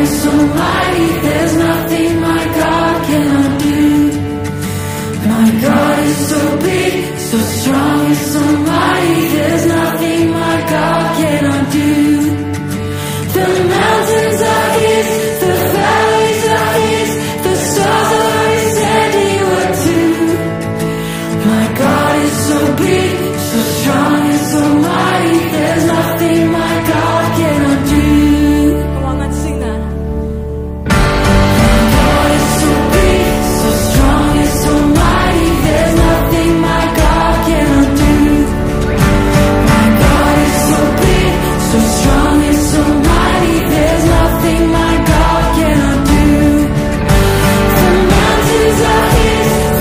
is so mighty, there's nothing my God cannot do. My God is so big, so strong, and so mighty, there's nothing my God cannot do.